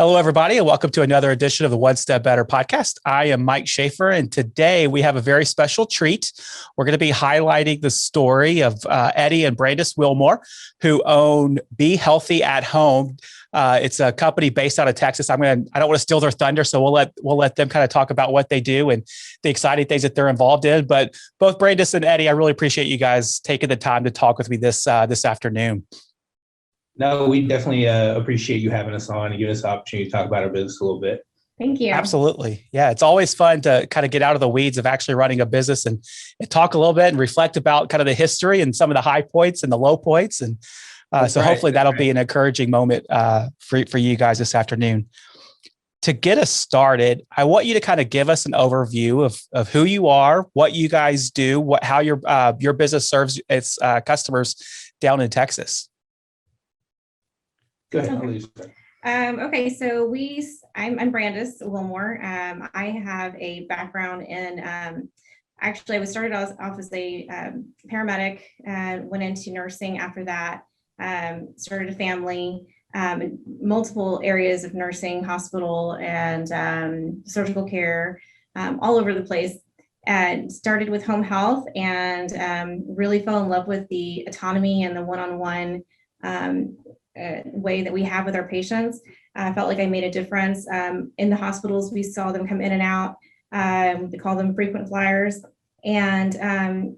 Hello, everybody, and welcome to another edition of the One Step Better podcast. I am Mike Schaefer, and today we have a very special treat. We're going to be highlighting the story of Eddie and Brandis Wilmore, who own Be Healthy at Home. It's a company based out of Texas. I don't want to steal their thunder, so we'll let them kind of talk about what they do and the exciting things that they're involved in. But both Brandis and Eddie, I really appreciate you guys taking the time to talk with me this afternoon. No, we definitely appreciate you having us on and giving us the opportunity to talk about our business a little bit. Thank you. Absolutely. Yeah. It's always fun to kind of get out of the weeds of actually running a business and talk a little bit and reflect about kind of the history and some of the high points and the low points. And hopefully that'll be an encouraging moment for you guys this afternoon. To get us started, I want you to kind of give us an overview of who you are, what you guys do, how your business serves its customers down in Texas. Go ahead. Okay, so I'm Brandis Wilmore. I have a background in, actually I started off as a paramedic, went into nursing after that, started a family, multiple areas of nursing, hospital and surgical care, all over the place. And started with home health and really fell in love with the autonomy and the one-on-one way that we have with our patients. I felt like I made a difference. In the hospitals, we saw them come in and out. We call them frequent flyers. And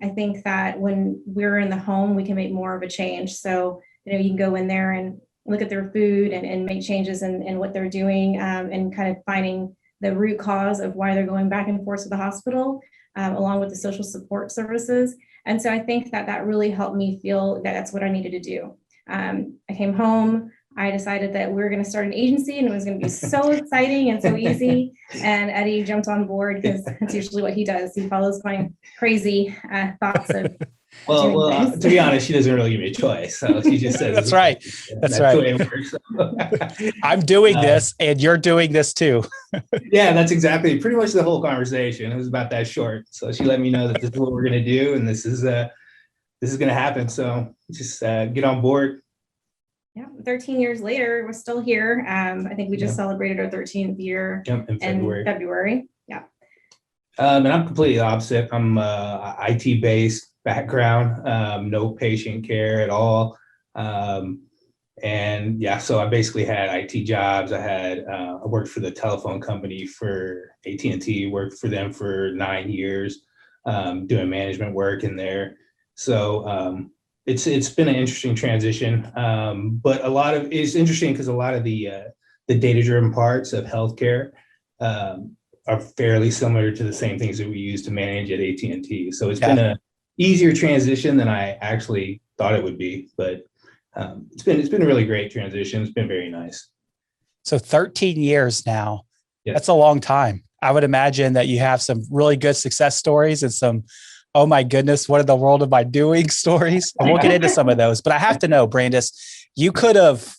I think that when we're in the home, we can make more of a change. So, you can go in there and look at their food and make changes in what they're doing and kind of finding the root cause of why they're going back and forth to the hospital, along with the social support services. And so I think that really helped me feel that that's what I needed to do. I came home, I decided that we were going to start an agency and it was going to be so exciting and so easy. And Eddie jumped on board because that's usually what he does. He follows my crazy thoughts of Well, to be honest, she doesn't really give me a choice. So she just says, that's right. That's right. The way it works. I'm doing this and you're doing this too. Yeah, that's exactly pretty much the whole conversation. It was about that short. So she let me know that this is what we're going to do. And this is going to happen. So just get on board. Yeah, 13 years later, we're still here. I think we just celebrated our 13th year in February. Yeah. And I'm completely opposite. I'm IT-based background, no patient care at all. And yeah, so I basically had IT jobs. I worked for the telephone company for AT&T, worked for them for 9 years, doing management work in there. So it's been an interesting transition, but it's interesting because a lot of the data-driven parts of healthcare are fairly similar to the same things that we use to manage at AT&T. So it's been an easier transition than I actually thought it would be, but it's been a really great transition. It's been very nice. So 13 years now, That's a long time. I would imagine that you have some really good success stories and some, oh my goodness, what in the world am I doing stories? And we'll get into some of those. But I have to know, Brandis, you could have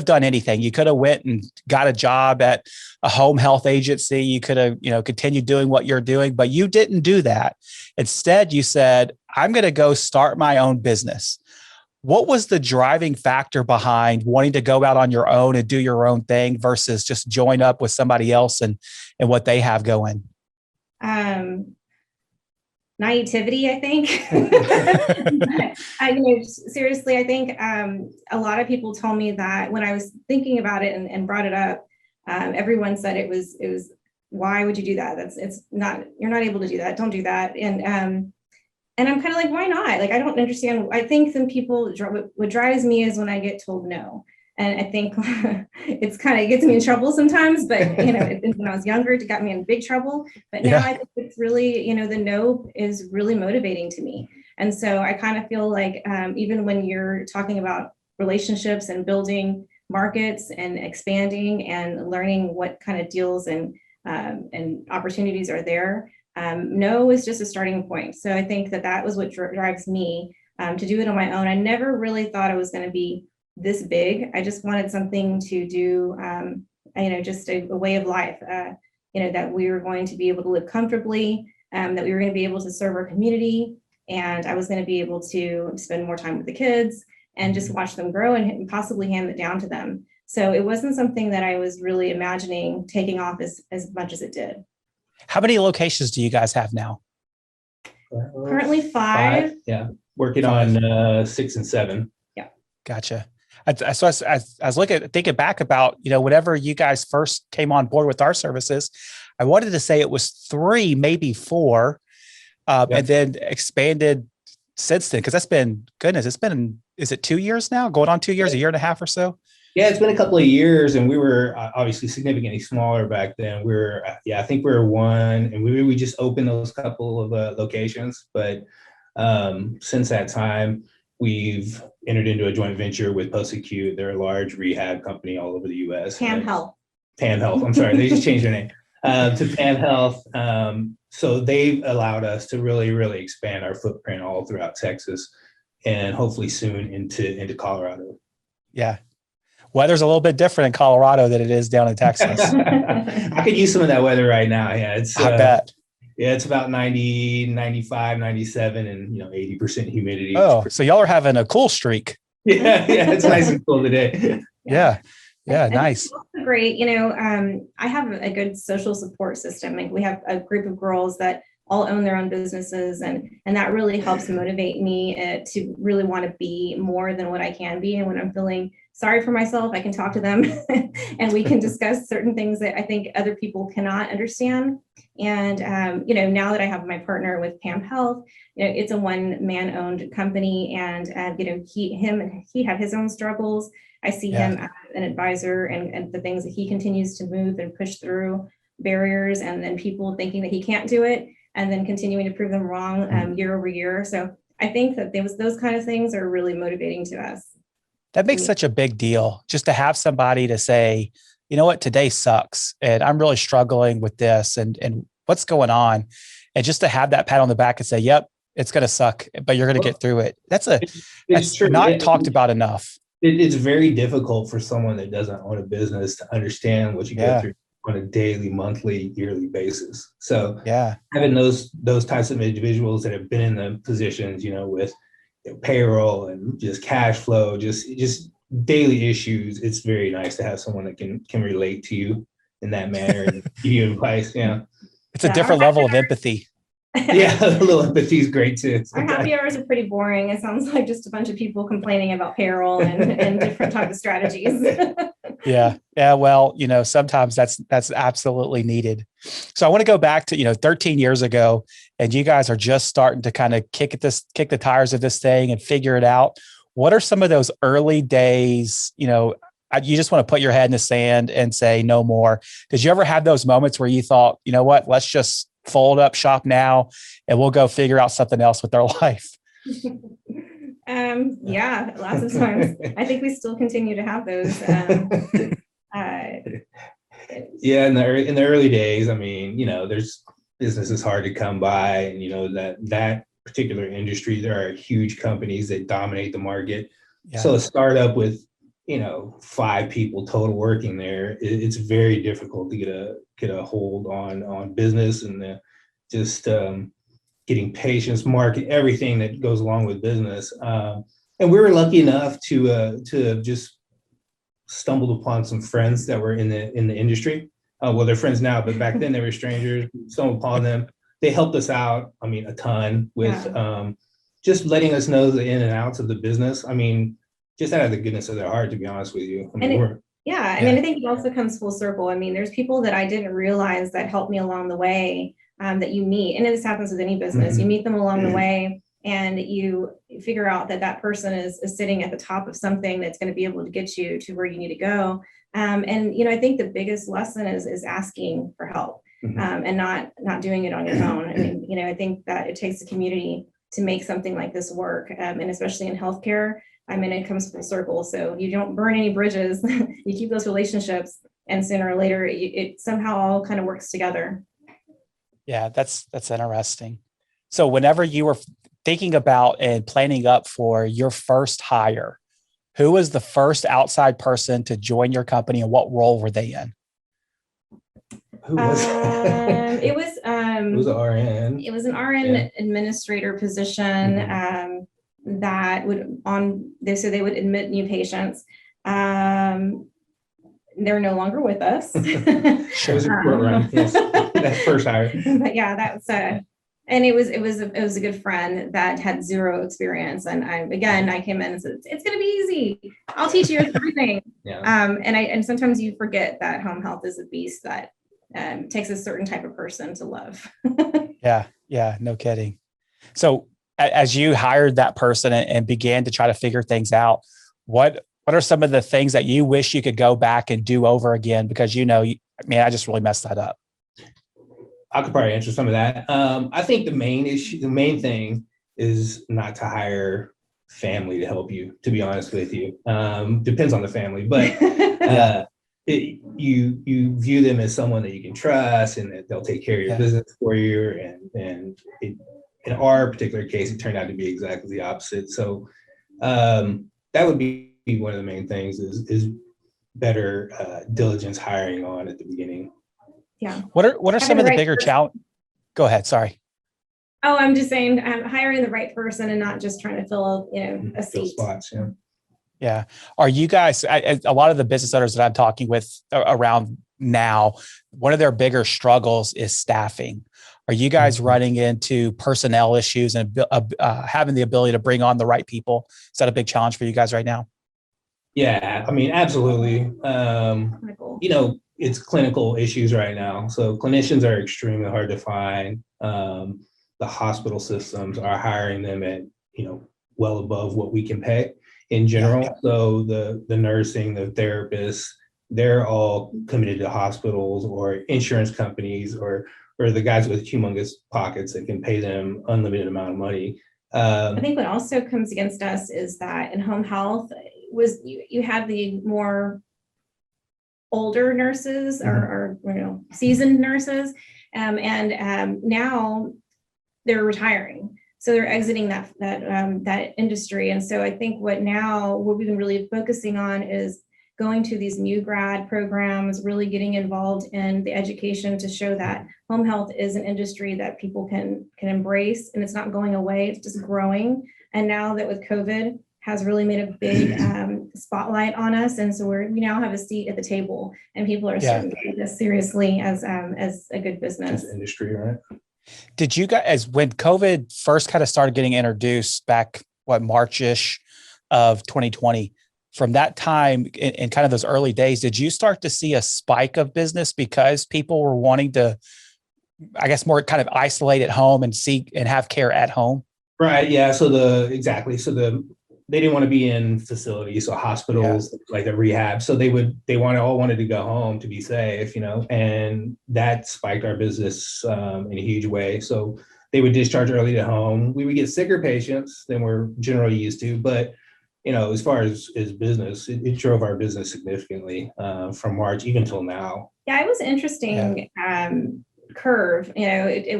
done anything. You could have went and got a job at a home health agency. You could have, continued doing what you're doing, but you didn't do that. Instead, you said, I'm going to go start my own business. What was the driving factor behind wanting to go out on your own and do your own thing versus just join up with somebody else and what they have going? Naivety, I think. Seriously, I think a lot of people told me that when I was thinking about it and brought it up, everyone said it was, why would you do that? You're not able to do that. Don't do that. And I'm kind of like, why not? Like, I don't understand. I think some people, what drives me is when I get told no. And I think it gets me in trouble sometimes, but when I was younger, it got me in big trouble. But now I think it's really, the no is really motivating to me. And so I kind of feel like even when you're talking about relationships and building markets and expanding and learning what kind of deals and opportunities are there, no is just a starting point. So I think that was what drives me to do it on my own. I never really thought it was going to be this big. I just wanted something to do, just a way of life, that we were going to be able to live comfortably, that we were going to be able to serve our community. And I was going to be able to spend more time with the kids and just watch them grow and possibly hand it down to them. So it wasn't something that I was really imagining taking off as much as it did. How many locations do you guys have now? Currently 5. Yeah. Working 5. on 6 and 7. Yeah. Gotcha. So I was thinking back about, whenever you guys first came on board with our services, I wanted to say it was 3, maybe 4, and then expanded since then. Cause that's been, goodness, is it 2 years now? Going on 2 years, a year and a half or so? Yeah, it's been a couple of years, and we were obviously significantly smaller back then. We were, I think we were 1, and we just opened those couple of locations. But since that time, we've entered into a joint venture with post-acute. They're a large rehab company all over the U.S. PAM Health. PAM Health. I'm sorry, they just changed their name to PAM Health. So they've allowed us to really, really expand our footprint all throughout Texas, and hopefully soon into Colorado. Yeah. Weather's a little bit different in Colorado than it is down in Texas. I could use some of that weather right now. Yeah, I bet. Yeah, it's about 90, 95, 97, and 80% humidity. Oh, so y'all are having a cool streak. Yeah, it's nice and cool today. Yeah, nice. Great. I have a good social support system. Like, we have a group of girls that all own their own businesses, and that really helps motivate me to really want to be more than what I can be. And when I'm feeling sorry for myself, I can talk to them and we can discuss certain things that I think other people cannot understand. And, now that I have my partner with PAM Health, it's a one-man owned company, and, he had his own struggles. I see him as an advisor, and the things that he continues to move and push through barriers, and then people thinking that he can't do it, and then continuing to prove them wrong year over year. So I think that those kind of things are really motivating to us. That makes such a big deal, just to have somebody to say, you know what, today sucks, and I'm really struggling with this, and what's going on, and just to have that pat on the back and say, yep, it's going to suck, but you're going to get through it. That's true. Not talked about enough. It's very difficult for someone that doesn't own a business to understand what you go through on a daily, monthly, yearly basis. So having those types of individuals that have been in the positions, with payroll and just cash flow, just daily issues, it's very nice to have someone that can relate to you in that manner and give you advice. Yeah. It's a different level of empathy. Yeah, a little empathy is great too. Our happy hours are pretty boring. It sounds like just a bunch of people complaining about payroll and different types of strategies. Yeah. Well, sometimes that's absolutely needed. So I want to go back to, 13 years ago, and you guys are just starting to kind of kick the tires of this thing and figure it out. What are some of those early days, you just want to put your head in the sand and say no more? Did you ever have those moments where you thought, you know what, let's just fold up shop now and we'll go figure out something else with our life? Yeah, lots of times. I think we still continue to have those. Yeah, in the early days, there's business is hard to come by, and that particular industry, there are huge companies that dominate the market. Yeah. So a startup with 5 people total working there, it's very difficult to get a hold on business, and getting patients, market, everything that goes along with business. And we were lucky enough to just stumbled upon some friends that were in the industry. Well, they're friends now, but back then they were strangers. Stumbled upon them. They helped us out, a ton with just letting us know the in and outs of the business. Just out of the goodness of their heart, to be honest with you. I think it also comes full circle. There's people that I didn't realize that helped me along the way, that you meet. And this happens with any business. Mm-hmm. You meet them along the way, and you figure out that person is sitting at the top of something that's going to be able to get you to where you need to go. I think the biggest lesson is asking for help, and not doing it on your own. I think that it takes a community to make something like this work. And especially in healthcare, it comes full circle. So you don't burn any bridges, you keep those relationships, and sooner or later it somehow all kind of works together. Yeah, that's interesting. So whenever you were thinking about and planning up for your first hire, who was the first outside person to join your company, and what role were they in? Who was it was an RN. It was an RN administrator position. That would they would admit new patients. they're no longer with us. Sure. It was a short run. Yes. That's first hire. But yeah, that's and it was a good friend that had zero experience. And I came in and said, it's going to be easy. I'll teach you everything. Yeah. And sometimes you forget that home health is a beast that takes a certain type of person to love. Yeah, no kidding. So as you hired that person and began to try to figure things out, what are some of the things that you wish you could go back and do over again? Because, I just really messed that up. I could probably answer some of that. I think the main thing is not to hire family to help you, to be honest with you. Depends on the family, but you view them as someone that you can trust and that they'll take care of your business for you. And in our particular case, it turned out to be exactly the opposite. So that would be one of the main things is better diligence hiring on at the beginning. Yeah. What are some of the bigger challenges? Go ahead. Sorry. Oh, I'm just saying, hiring the right person and not just trying to fill, a seat. Spots, yeah. Yeah. Are you guys, a lot of the business owners that I'm talking with around now, one of their bigger struggles is staffing. Are you guys running into personnel issues and having the ability to bring on the right people? Is that a big challenge for you guys right now? Yeah, I mean, absolutely. It's clinical issues right now. So clinicians are extremely hard to find. The hospital systems are hiring them at, well above what we can pay in general. Yeah. So the nursing, the therapists, they're all committed to hospitals or insurance companies or the guys with humongous pockets that can pay them unlimited amount of money. I think what also comes against us is that in home health was you had the more older nurses or seasoned nurses, and now they're retiring, so they're exiting that industry. And so I think what we've been really focusing on is going to these new grad programs, really getting involved in the education to show that home health is an industry that people can embrace, and it's not going away, it's just growing. And now that with COVID has really made a big spotlight on us, and so we now have a seat at the table, and people are starting to take this seriously as a good business. As industry, right? Did you guys, when COVID first kind of started getting introduced back, March-ish of 2020, from that time in kind of those early days, did you start to see a spike of business because people were wanting to, I guess, more kind of isolate at home and seek and have care at home? Right. Yeah. So they didn't want to be in facilities, so hospitals, like the rehab. So they all wanted to go home to be safe, and that spiked our business in a huge way. So they would discharge early to home. We would get sicker patients than we're generally used to, but as far as business, it drove our business significantly from March even till now. Yeah, it was an interesting curve. It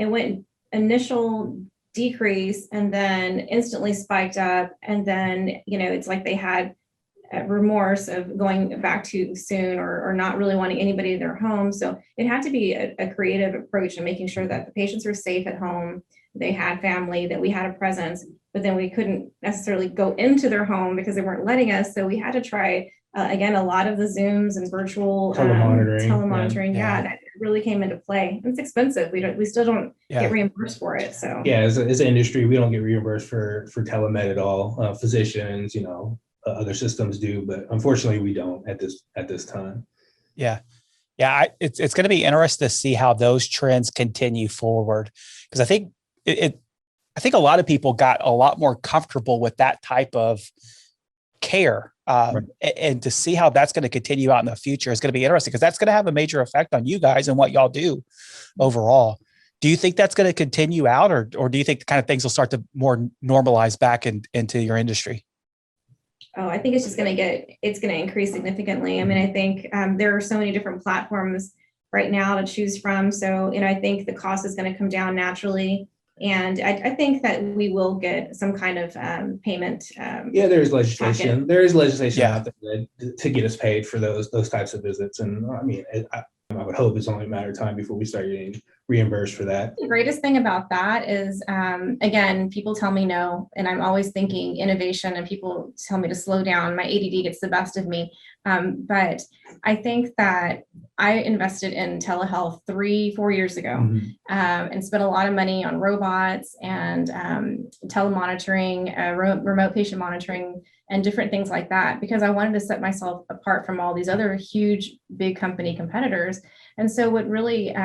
went initial decrease and then instantly spiked up, and then it's like they had remorse of going back too soon or not really wanting anybody in their home. So it had to be a creative approach and making sure that the patients were safe at home, they had family, that we had a presence, but then we couldn't necessarily go into their home because they weren't letting us. So we had to try again a lot of the Zooms and virtual telemonitoring. That really came into play. It's expensive. We still don't get reimbursed for it. So as an industry, we don't get reimbursed for telemed at all. Physicians, other systems do, but unfortunately we don't at this time. It's going to be interesting to see how those trends continue forward, because I think I think a lot of people got a lot more comfortable with that type of care. And to see how that's going to continue out in the future is going to be interesting, because that's going to have a major effect on you guys and what y'all do overall. Do you think that's going to continue out, or do you think the kind of things will start to more normalize back into your industry? Oh, I think it's just going to increase significantly. I mean, I think there are so many different platforms right now to choose from. So, I think the cost is going to come down naturally. And I think that we will get some kind of payment. There's legislation. Packet. There is legislation out there to get us paid for those types of visits. And I mean, I would hope it's only a matter of time before we start getting reimbursed for that. The greatest thing about that is, again, people tell me no, and I'm always thinking innovation, and people tell me to slow down. My ADD gets the best of me. But I think that I invested in telehealth 3-4 years ago, and spent a lot of money on robots and telemonitoring, remote patient monitoring, and different things like that, because I wanted to set myself apart from all these other huge, big company competitors. And so what really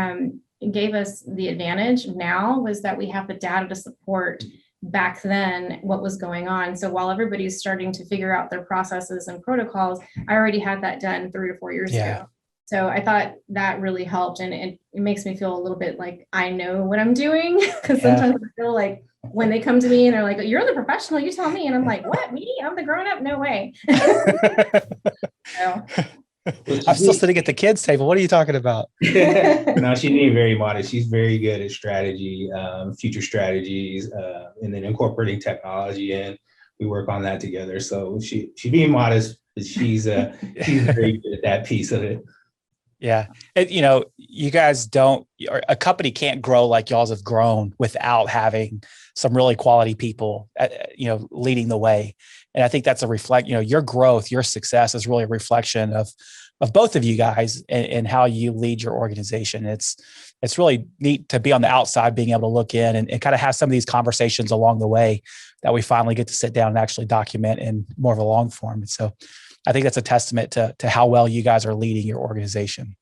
gave us the advantage now was that we have the data to support back then what was going on. So while everybody's starting to figure out their processes and protocols, I already had that done 3 to 4 years ago. So I thought that really helped. And it makes me feel a little bit like I know what I'm doing, because sometimes I feel like when they come to me and they're like, "You're the professional, you tell me." And I'm like, "What, me? I'm the grown up? No way." So. I'm still sitting at the kids' table. What are you talking about? No, she's being very modest. She's very good at strategy, future strategies, and then incorporating technology in. We work on that together. So she's being modest, but she's very good at that piece of it. Yeah. You guys a company can't grow like y'all's have grown without having some really quality people, leading the way. And I think that's your growth, your success is really a reflection of both of you guys and how you lead your organization. It's really neat to be on the outside, being able to look in and kind of have some of these conversations along the way that we finally get to sit down and actually document in more of a long form. And so I think that's a testament to how well you guys are leading your organization.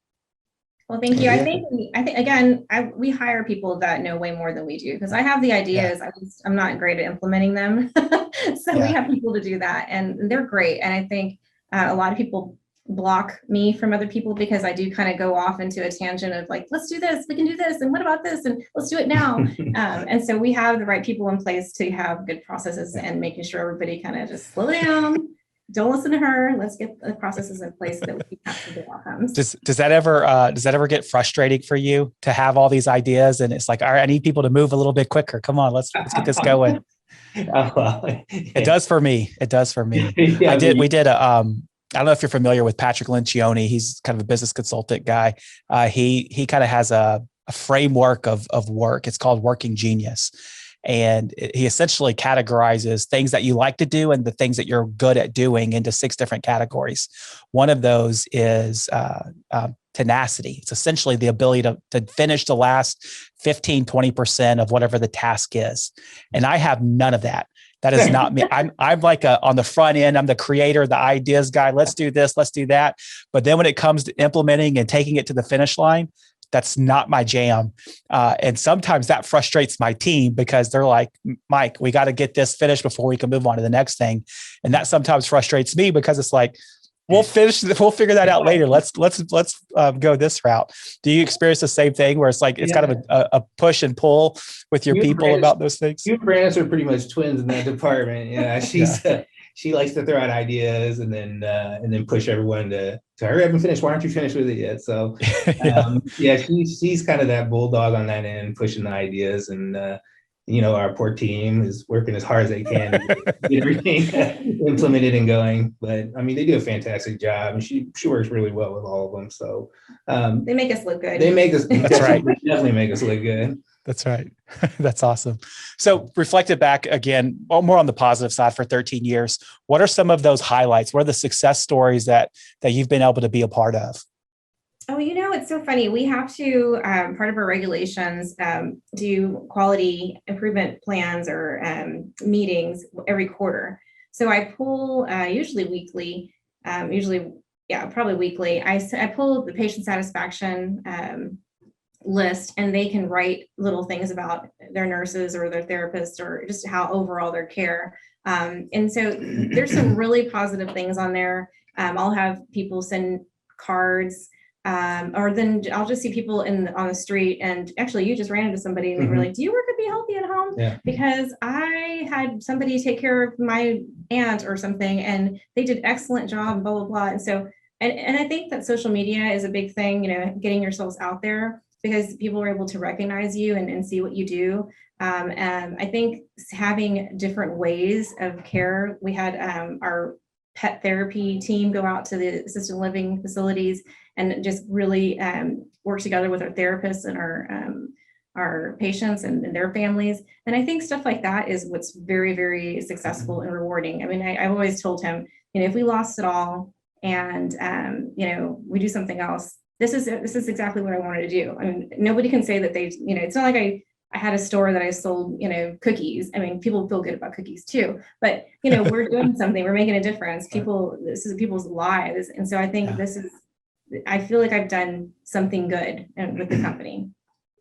Well, thank you. I think again, we hire people that know way more than we do, because I have the ideas. I'm not great at implementing them. So we have people to do that, and they're great. And I think a lot of people block me from other people because I do kind of go off into a tangent of like, let's do this, we can do this, and what about this, and let's do it now. And so we have the right people in place to have good processes and making sure everybody kind of just slow down. Don't listen to her. Let's get the processes in place so that we can have good outcomes. Does that ever get frustrating for you to have all these ideas and it's like, all right, I need people to move a little bit quicker. Come on, let's get this going. It does for me. Yeah, We did I don't know if you're familiar with Patrick Lencioni. He's kind of a business consultant guy. He kind of has a framework of work. It's called Working Genius. And he essentially categorizes things that you like to do and the things that you're good at doing into 6 different categories. One of those is tenacity. It's essentially the ability to finish the last 15, 20% of whatever the task is. And I have none of that. That is not me. I'm like on the front end. I'm the creator, the ideas guy. Let's do this. Let's do that. But then when it comes to implementing and taking it to the finish line, that's not my jam. And sometimes that frustrates my team because they're like, "Mike, we got to get this finished before we can move on to the next thing." And that sometimes frustrates me because it's like, we'll figure that out later. Let's go this route. Do you experience the same thing where it's like, it's kind of a push and pull with your people about those things? You and Brandis are pretty much twins in that department. Yeah. She likes to throw out ideas and then push everyone to hurry up and finish. Why aren't you finished with it yet? So she's kind of that bulldog on that end, pushing the ideas, and our poor team is working as hard as they can to get everything implemented and going. But I mean, they do a fantastic job, and she works really well with all of them. So they make us look good. That's right. Definitely make us look good. That's right. That's awesome. So reflected back again, more on the positive side for 13 years. What are some of those highlights? What are the success stories that you've been able to be a part of? Oh, it's so funny. We have to, part of our regulations, do quality improvement plans or meetings every quarter. So I pull usually weekly, probably weekly. I pull the patient satisfaction list, and they can write little things about their nurses or their therapists or just how overall their care. And so there's some really positive things on there. I'll have people send cards, or then I'll just see people on the street. And actually, you just ran into somebody and they were like, "Do you work at Be Healthy at Home?" Yeah. Because I had somebody take care of my aunt or something, and they did excellent job, blah, blah, blah. And so, and I think that social media is a big thing, getting yourselves out there, because people are able to recognize you and see what you do. And I think having different ways of care, we had our pet therapy team go out to the assisted living facilities and just really work together with our therapists and our our patients and their families. And I think stuff like that is what's very, very successful and rewarding. I mean, I've always told him, if we lost it all and, we do something else, this is exactly what I wanted to do. I mean, nobody can say that it's not like I had a store that I sold, cookies. I mean, people feel good about cookies too, but, we're doing something, we're making a difference. This is people's lives. And so I think I feel like I've done something good with the company.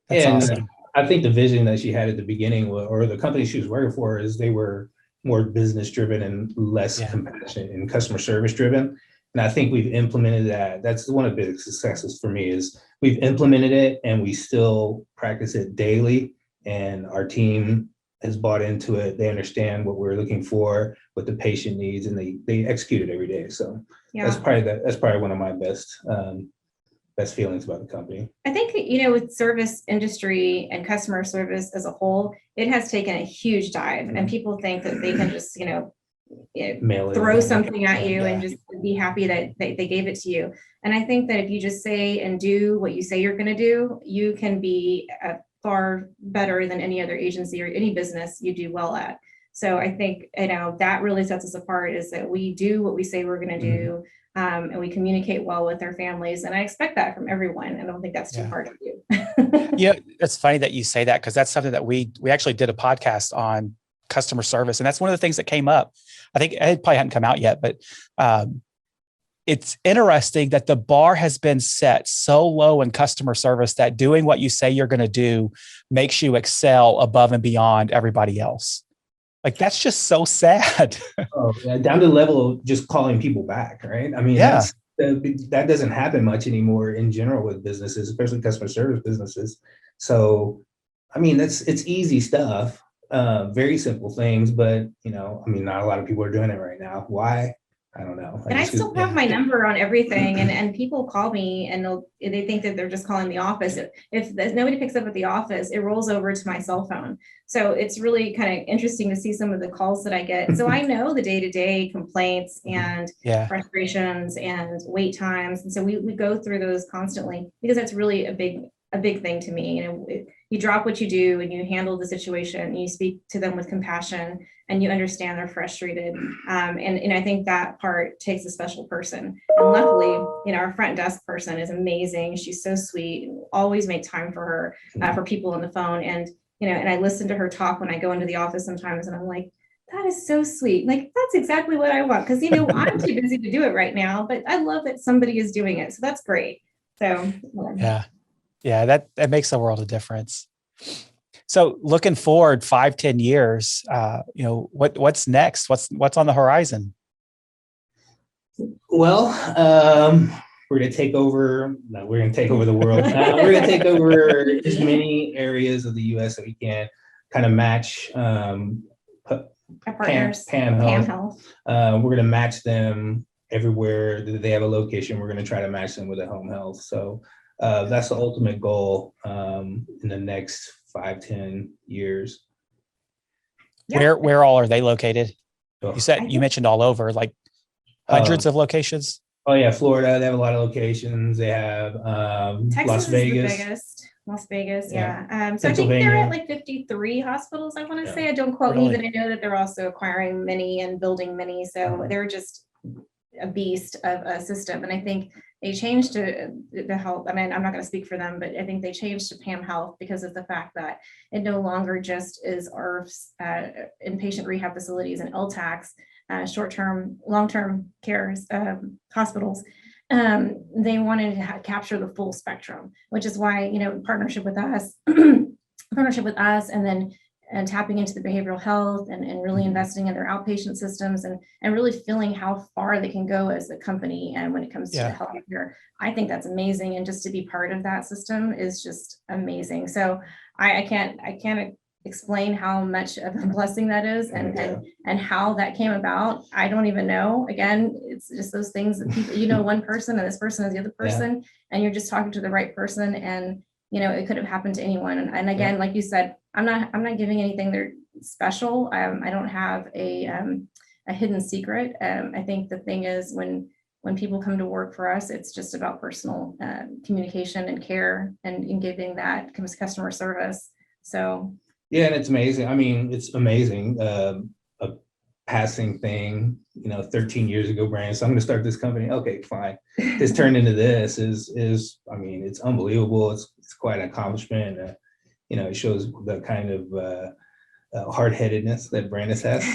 That's awesome. I think the vision that she had at the beginning, or the company she was working for, is they were more business driven and less compassionate and customer service driven. And I think we've implemented that. That's one of the big successes for me, is we've implemented it and we still practice it daily. And our team has bought into it. They understand what we're looking for, what the patient needs, and they execute it every day. So that's probably one of my best feelings about the company. I think, with service industry and customer service as a whole, it has taken a huge dive, and people think that they can just, throw something at you and just be happy that they gave it to you. And I think that if you just say and do what you say you're going to do, you can be far better than any other agency or any business you do well at. So I think, that really sets us apart, is that we do what we say we're going to do. And we communicate well with their families. And I expect that from everyone. I don't think that's too hard to do. It's funny that you say that, because that's something that we actually did a podcast on customer service. And that's one of the things that came up. I think it probably hadn't come out yet, but it's interesting that the bar has been set so low in customer service that doing what you say you're going to do makes you excel above and beyond everybody else. Like, that's just so sad. Down to the level of just calling people back, right? I mean, that doesn't happen much anymore in general with businesses, especially customer service businesses. So, I mean, it's easy stuff, very simple things, but not a lot of people are doing it right now. Why? I don't know. And I still have my number on everything, and people call me and they think that they're just calling the office. If nobody picks up at the office, it rolls over to my cell phone. So it's really kind of interesting to see some of the calls that I get. So I know the day-to-day complaints and frustrations and wait times. And so we go through those constantly, because that's really a big thing to me. You drop what you do and you handle the situation, and you speak to them with compassion, and you understand they're frustrated. And I think that part takes a special person. And luckily, our front desk person is amazing. She's so sweet, and always make time for her, for people on the phone. And, and I listen to her talk when I go into the office sometimes, and I'm like, that is so sweet. Like, that's exactly what I want. Cause I'm too busy to do it right now, but I love that somebody is doing it. So that's great. So yeah, that makes a world of difference. So looking forward 5-10 years, what's next? What's on the horizon? Well, we're going to take over. No, we're going to take over the world. We're going to take over as many areas of the U.S. that we can, kind of match our partners, Pan Health. We're going to match them everywhere that they have a location. We're going to try to match them with a home health. So that's the ultimate goal in the next 5-10 years. Where all are they located? You mentioned all over, like hundreds of locations. Oh yeah, Florida. They have a lot of locations. They have Texas Las Vegas. Is the biggest. Las Vegas, yeah. So I think they're at like 53 hospitals. I want to say. I don't quote me, but I know that they're also acquiring many and building many. So they're just a beast of a system. And I think they changed to the health. I mean, I'm not going to speak for them, but I think they changed to PAM Health because of the fact that it no longer just is IRFs, inpatient rehab facilities, and LTACs, short-term, long-term care hospitals. They wanted to capture the full spectrum, which is why, partnership with us, and then tapping into the behavioral health and really investing in their outpatient systems and really feeling how far they can go as a company. And when it comes to the healthcare, I think that's amazing. And just to be part of that system is just amazing. So I can't explain how much of a blessing that is and how that came about. I don't even know. Again, it's just those things that people, one person and this person is the other person, and you're just talking to the right person, and it could have happened to anyone. And again, like you said, I'm not giving anything they're special. I don't have a hidden secret. I think the thing is when when people come to work for us, it's just about personal communication and care and giving that customer service. So. Yeah, and it's amazing. I mean, it's amazing. A passing thing, 13 years ago, Brandon, so I'm going to start this company. Okay, fine. It's turned into this is, I mean, it's unbelievable. It's quite an accomplishment. It shows the kind of hard-headedness that Brandis has.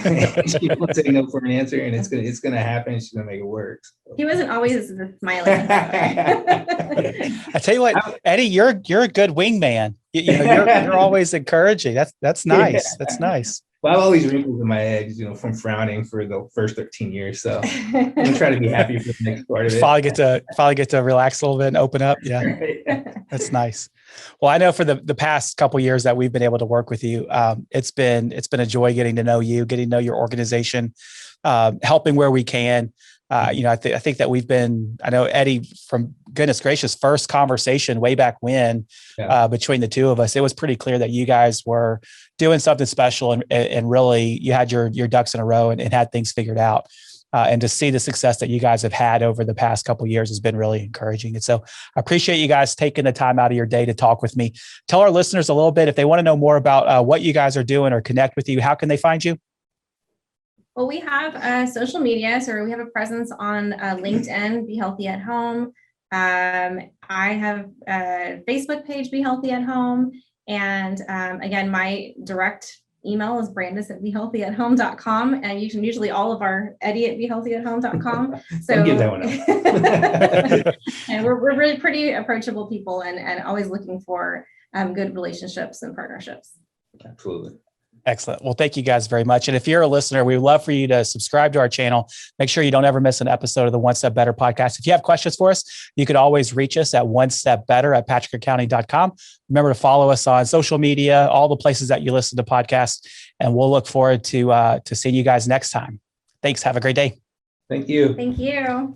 She won't say no for an answer, and it's gonna happen. She's gonna make it work. So. He wasn't always the smiling. I tell you what, Eddie, you're a good wingman. You're always encouraging. That's nice. Yeah. That's nice. Well, I have all these wrinkles in my edge, from frowning for the first 13 years. So I'm gonna try to be happy for the next part of it. Finally get to relax a little bit and open up. Yeah, that's nice. Well, I know for the past couple of years that we've been able to work with you, it's been a joy getting to know you, getting to know your organization, helping where we can. I think that I know Eddie, from goodness gracious, first conversation way back when, between the two of us, it was pretty clear that you guys were doing something special and really you had your ducks in a row and had things figured out. And to see the success that you guys have had over the past couple of years has been really encouraging. And so I appreciate you guys taking the time out of your day to talk with me. Tell our listeners a little bit, if they want to know more about what you guys are doing or connect with you, how can they find you? Well, we have social media. So we have a presence on LinkedIn, Be Healthy at Home. I have a Facebook page, Be Healthy at Home. And again, my direct email is brandis@behealthyathome.com. And you can usually all of our Eddie at behealthyathome.com. So give that one up. And we're really pretty approachable people and always looking for good relationships and partnerships. Absolutely. Excellent. Well, thank you guys very much. And if you're a listener, we would love for you to subscribe to our channel. Make sure you don't ever miss an episode of the One Step Better podcast. If you have questions for us, you could always reach us at onestepbetter@patrickcounty.com. Remember to follow us on social media, all the places that you listen to podcasts, and we'll look forward to seeing you guys next time. Thanks. Have a great day. Thank you. Thank you.